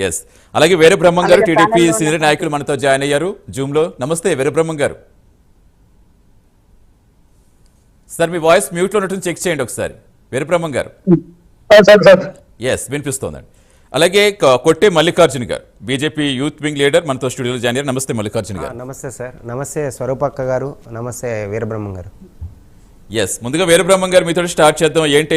Yes. అలాగే వీర బ్రహ్మం గారు అలాగే టీడీపీ ప్యానెల్లో ఉన్న సీనియర్ నాయకులు మనతో జాయిన్ అయ్యారు జూమ్ లో. నమస్తే వీర బ్రహ్మం గారు. సార్ మీ వాయిస్ మ్యూట్ లో ఉన్నట్టు చెక్ చేయండి ఒకసారి. వీర బ్రహ్మం గారు. సార్ ఎస్ వినిపిస్తోందండి. అలాగే కొట్టే మల్లికార్జున గారు బీజేపీ యూత్ వింగ్ లీడర్ మనతో స్టూడియోలో జాయిన్ అయ్యారు. నమస్తే మల్లికార్జున గారు. నమస్తే సార్. నమస్తే స్వరూపక్క గారు. నమస్తే వీరబ్రహ్మం గారు. ఎస్, ముందుగా వీరబ్రహ్మం గారు మీతో స్టార్ట్ చేద్దాం. ఏంటి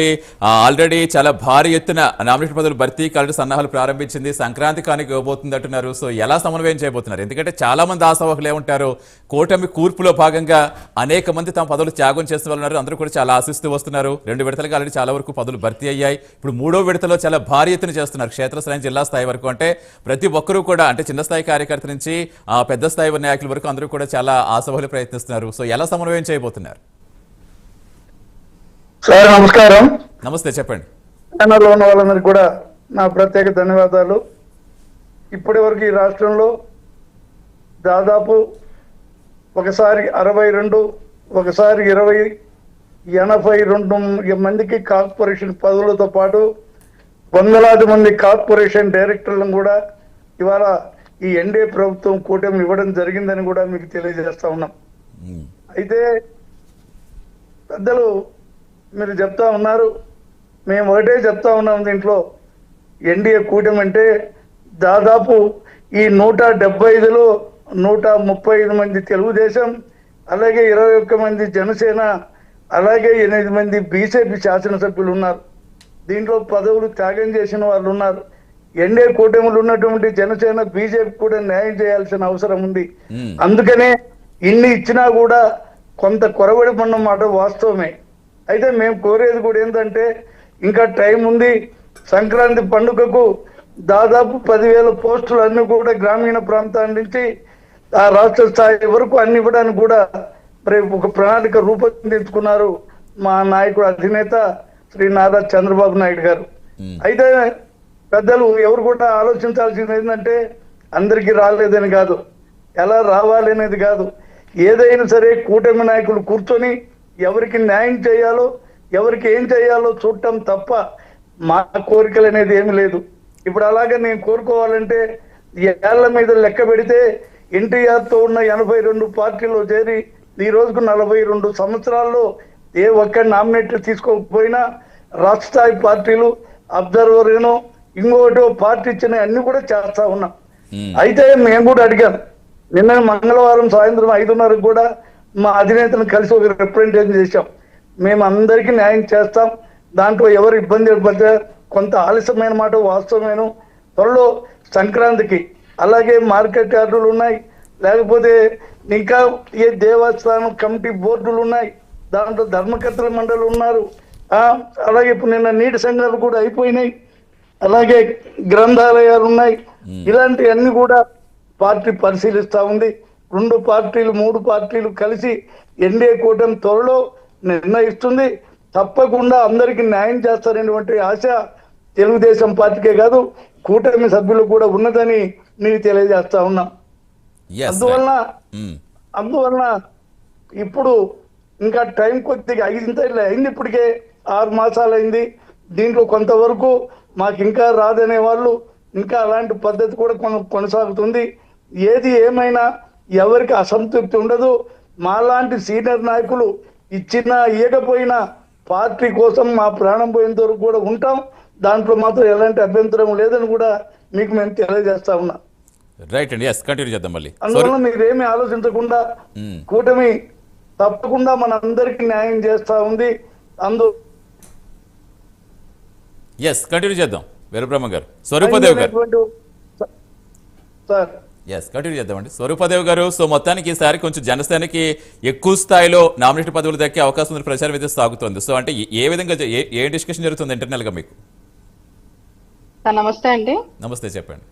ఆల్రెడీ చాలా భారీ ఎత్తున నామినేషన్ పదవులు భర్తీ కాలం సన్నాహాలు ప్రారంభించింది, సంక్రాంతి కానికి ఇవ్వబోతుంది అంటున్నారు. సో ఎలా సమన్వయం చేయబోతున్నారు? ఎందుకంటే చాలా మంది ఆశావాహులే ఉంటారు. కూటమి కూర్పులో భాగంగా అనేక మంది తమ పదవులు త్యాగం చేసిన వాళ్ళు ఉన్నారు. అందరూ కూడా చాలా ఆశిస్తూ వస్తున్నారు. 2 విడతలుగా ఆల్రెడీ చాలా వరకు పదవులు భర్తీ అయ్యాయి. ఇప్పుడు 3వ విడతలో చాలా భారీ ఎత్తున చేస్తున్నారు, క్షేత్రస్థాయి జిల్లా స్థాయి వరకు. అంటే ప్రతి ఒక్కరూ కూడా, అంటే చిన్న స్థాయి కార్యకర్త నుంచి పెద్ద స్థాయి నాయకుల వరకు అందరూ కూడా చాలా ఆశావాహులు ప్రయత్నిస్తున్నారు. సో ఎలా సమన్వయం చేయబోతున్నారు? సార్ నమస్కారం. నమస్తే, చెప్పండి. ఛానల్లో ఉన్న వాళ్ళందరికీ కూడా నా ప్రత్యేక ధన్యవాదాలు. ఇప్పటి వరకు ఈ రాష్ట్రంలో దాదాపు ఒకసారి 62, ఒకసారి 20, 82 మందికి కార్పొరేషన్ పదవులతో పాటు వందలాది మంది కార్పొరేషన్ డైరెక్టర్లను కూడా ఇవాళ ఈ ఎన్డీఏ ప్రభుత్వం కూటమి ఇవ్వడం జరిగిందని కూడా మీకు తెలియజేస్తా ఉన్నాం. అయితే పెద్దలు మీరు చెప్తా ఉన్నారు, మేము ఒకటే చెప్తా ఉన్నాం, దీంట్లో ఎన్డీఏ కూటమి అంటే దాదాపు ఈ 175లో 135 మంది తెలుగుదేశం, అలాగే 21 మంది జనసేన, అలాగే 8 మంది బీజేపీ శాసనసభ్యులు ఉన్నారు. దీంట్లో పదవులు త్యాగం చేసిన వాళ్ళు ఉన్నారు. ఎన్డీఏ కూటమిలో ఉన్నటువంటి జనసేన బీజేపీ కూడా న్యాయం చేయాల్సిన అవసరం ఉంది. అందుకనే ఇన్ని ఇచ్చినా కూడా కొంత కొరబడి పడిన మాట వాస్తవమే. అయితే మేము కోరేది కూడా ఏంటంటే, ఇంకా టైం ఉంది. సంక్రాంతి పండుగకు దాదాపు 10,000 పోస్టులు అన్ని కూడా గ్రామీణ ప్రాంతాల నుంచి ఆ రాష్ట్ర స్థాయి వరకు అన్ని ఇవ్వడానికి కూడా మరి ఒక ప్రణాళిక రూపొందించుకున్నారు మా నాయకుడు అధినేత శ్రీ నారా చంద్రబాబు నాయుడు గారు. అయితే పెద్దలు ఎవరు కూడా ఆలోచించాల్సింది ఏంటంటే, అందరికీ రాలేదని కాదు, ఎలా రావాలి అనేది కాదు. ఏదైనా సరే కూటమి నాయకులు కూర్చొని ఎవరికి న్యాయం చేయాలో, ఎవరికి ఏం చేయాలో చూడటం తప్ప మా కోరికలు అనేది ఏమి లేదు. ఇప్పుడు అలాగే నేను కోరుకోవాలంటే ఏళ్ల మీద లెక్క పెడితే ఎన్టీఆర్తో ఉన్న 82 పార్టీలో చేరి ఈ రోజుకు 42 సంవత్సరాల్లో ఏ ఒక్క నామినేట్ తీసుకోకపోయినా రాష్ట్ర స్థాయి పార్టీలు అబ్జర్వర్ ఏనో ఇంకోటో పార్టీ ఇచ్చిన అన్ని కూడా చేస్తా ఉన్నాం. అయితే మేము కూడా అడిగాం, నిన్న మంగళవారం సాయంత్రం 5:30 కూడా మా అధినేతను కలిసి ఒక రిప్రజెంటేషన్ చేశాం. మేము అందరికీ న్యాయం చేస్తాం, దాంట్లో ఎవరు ఇబ్బంది పడితే కొంత ఆలస్యమైన మాట వాస్తవమేను. త్వరలో సంక్రాంతికి అలాగే మార్కెట్ యార్డులు ఉన్నాయి, లేకపోతే ఇంకా ఏ దేవస్థానం కమిటీ బోర్డులు ఉన్నాయి, దాంట్లో ధర్మకర్తల మండలి ఉన్నారు. అలాగే ఇప్పుడు నిన్న నీటి సంఘాలు కూడా అయిపోయినాయి, అలాగే గ్రంథాలయాలు ఉన్నాయి. ఇలాంటివన్నీ కూడా పార్టీ పరిశీలిస్తా ఉంది. 2 పార్టీలు 3 పార్టీలు కలిసి ఎన్డీఏ కూటమి త్వరలో నిర్ణయిస్తుంది. తప్పకుండా అందరికీ న్యాయం చేస్తారనేటువంటి ఆశ తెలుగుదేశం పార్టీకే కాదు కూటమి సభ్యులు కూడా ఉన్నదని నేను తెలియజేస్తా ఉన్నా. అందువలన ఇప్పుడు ఇంకా టైం కొద్దిగా అయింది. ఇప్పటికే 6 మాసాలు అయింది. దీంట్లో కొంతవరకు మాకు ఇంకా రాదనే వాళ్ళు ఇంకా అలాంటి పద్ధతి కూడా కొనసాగుతుంది. ఏది ఏమైనా ఎవరికి అసంతృప్తి ఉండదు. మాలాంటి సీనియర్ నాయకులు ఇచ్చినా ఇవ్వకపోయినా పార్టీ కోసం మా ప్రాణం పోయేంత వరకు కూడా ఉంటాం. దాంట్లో మాత్రం ఎలాంటి అభ్యంతరం లేదని కూడా మీకు మేము తెలియజేస్తా ఉన్నా. రైట్ అండి, ఎస్ కంటిన్యూ చేద్దాం మళ్ళీ. అందువల్ల మీరేమీ ఆలోచించకుండా కూటమి తప్పకుండా మన అందరికి న్యాయం చేస్తా ఉంది. ఎస్ కంటిన్యూ చేద్దాం వీరబ్రహ్మ గారు. స్వరూపదేవ్ గారు సార్ ఎస్ కంటిన్యూ చేద్దామండి. స్వరూపదేవ్ గారు, సో మొత్తానికి ఈసారి కొంచెం జనసేనకి ఎక్కువ స్థాయిలో నామినేషన్ పదవులు దక్కే అవకాశం ఉంది, ప్రచారం అయితే సాగుతుంది. సో అంటే ఏ విధంగా ఏ డిస్కషన్ జరుగుతుంది ఇంటర్నల్ గా మీకు? నమస్తే అండి. నమస్తే, చెప్పండి.